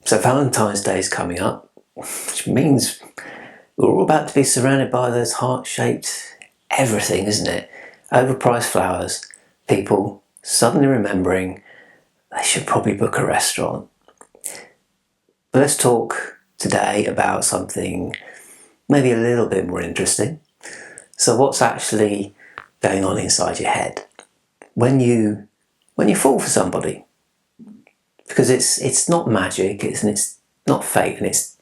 So Valentine's Day is coming up, which means we're all about to be surrounded by those heart-shaped everything, isn't it? Overpriced flowers, people suddenly remembering they should probably book a restaurant. But let's talk today about something maybe a little bit more interesting. So what's actually going on inside your head when you fall for somebody? Because it's not magic, it's not fate, and it's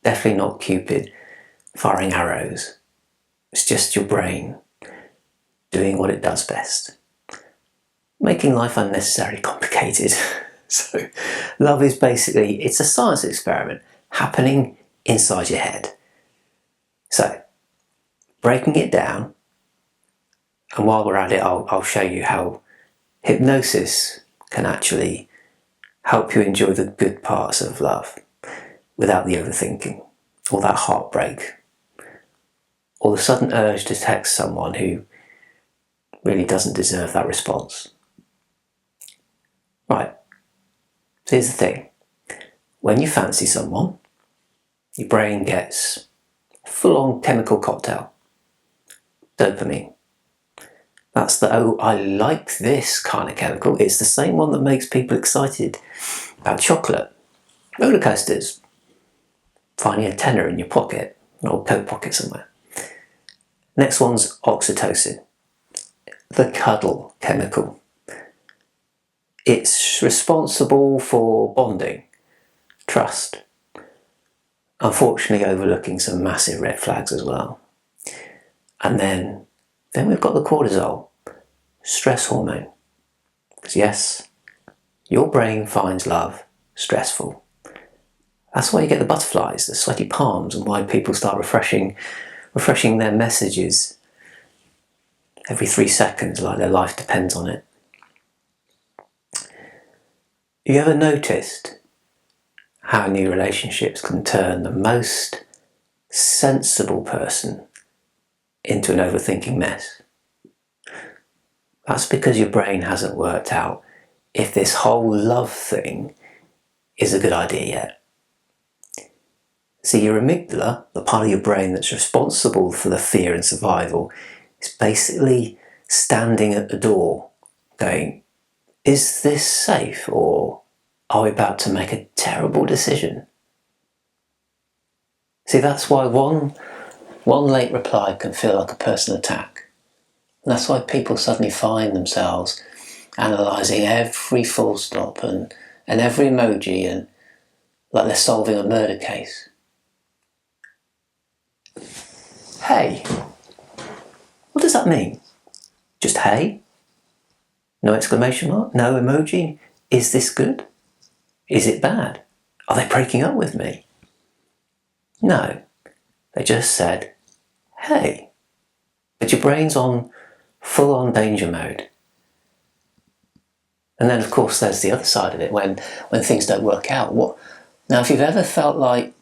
definitely not Cupid firing arrows. It's just your brain doing what it does best, making life unnecessarily complicated. So love is basically, it's a science experiment happening inside your head. So breaking it down, and while we're at it, I'll show you how hypnosis can actually help you enjoy the good parts of love without the overthinking, or that heartbreak, or the sudden urge to text someone who really doesn't deserve that response. Right, so here's the thing. When you fancy someone, your brain gets a full-on chemical cocktail. Dopamine. That's the "oh, I like this" kind of chemical. It's the same one that makes people excited about chocolate, rollercoasters, finding a tenner in your pocket, an old coat pocket somewhere. Next one's oxytocin, the cuddle chemical. It's responsible for bonding, trust, unfortunately overlooking some massive red flags as well. And then we've got the cortisol, stress hormone. Because yes, your brain finds love stressful. That's why you get the butterflies, the sweaty palms, and why people start refreshing their messages every 3 seconds, like their life depends on it. You ever noticed how new relationships can turn the most sensible person into an overthinking mess? That's because your brain hasn't worked out if this whole love thing is a good idea yet. See, your amygdala, the part of your brain that's responsible for the fear and survival, is basically standing at the door going, is this safe, or are we about to make a terrible decision? See, that's why one late reply can feel like a personal attack. And that's why people suddenly find themselves analysing every full stop and every emoji, and like they're solving a murder case. Hey, what does that mean? Just hey? No exclamation mark? No emoji? Is this good? Is it bad? Are they breaking up with me? No, they just said, hey. But your brain's on full-on danger mode. And then, of course, there's the other side of it, when things don't work out. Now, if you've ever felt like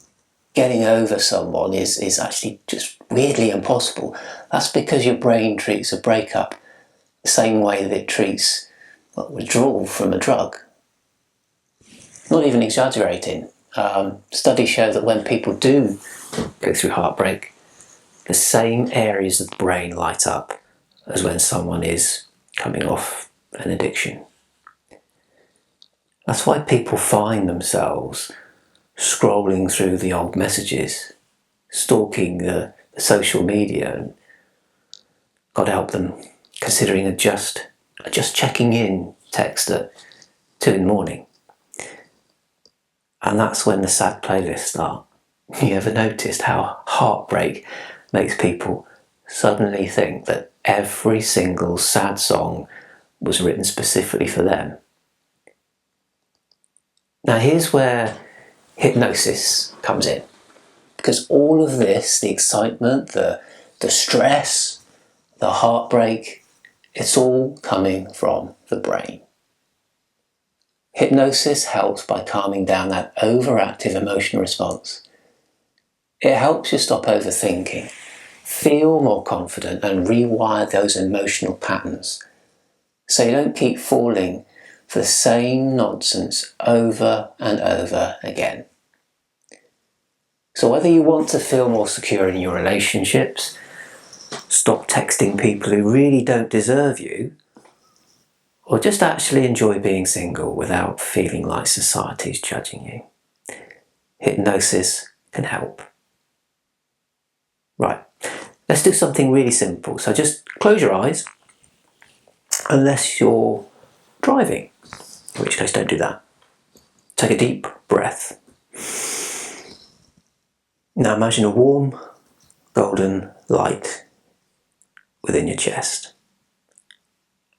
getting over someone is actually just weirdly impossible, that's because your brain treats a breakup the same way that it treats withdrawal from a drug. Not even exaggerating. Studies show that when people do go through heartbreak, the same areas of the brain light up as when someone is coming off an addiction. That's why people find themselves scrolling through the old messages, stalking the social media, and God help them, considering a just checking in text at 2 a.m. And that's when the sad playlists start. You ever noticed how heartbreak makes people suddenly think that every single sad song was written specifically for them? Now here's where hypnosis comes in. Because all of this, the excitement, the stress, the heartbreak, it's all coming from the brain. Hypnosis helps by calming down that overactive emotional response. It helps you stop overthinking, feel more confident, and rewire those emotional patterns so you don't keep falling for the same nonsense over and over again. So whether you want to feel more secure in your relationships, stop texting people who really don't deserve you, or just actually enjoy being single without feeling like society's judging you, hypnosis can help. Right, let's do something really simple. So just close your eyes, unless you're driving, in which case don't do that. Take a deep breath. Now imagine a warm, golden light within your chest.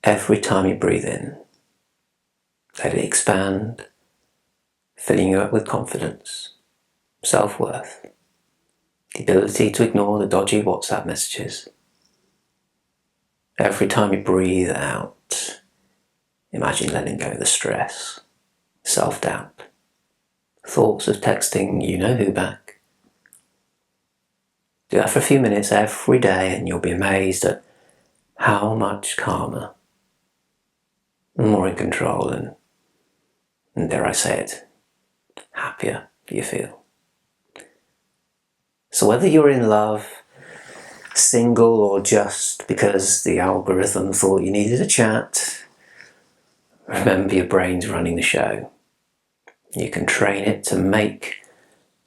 Every time you breathe in, let it expand, filling you up with confidence, self-worth, the ability to ignore the dodgy WhatsApp messages. Every time you breathe out, imagine letting go of the stress, self-doubt, thoughts of texting you-know-who back. Do that for a few minutes every day and you'll be amazed at how much calmer, more in control and dare I say it, happier you feel. So whether you're in love, single, or just because the algorithm thought you needed a chat, remember your brain's running the show. You can train it to make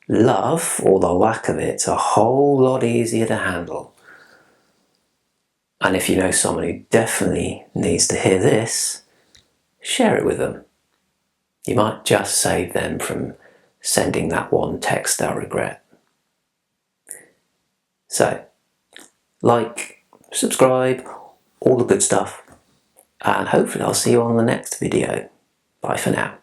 love, or the lack of it, a whole lot easier to handle. And if you know someone who definitely needs to hear this, share it with them. You might just save them from sending that one text they'll regret. So, like, subscribe, all the good stuff, and hopefully I'll see you on the next video. Bye for now.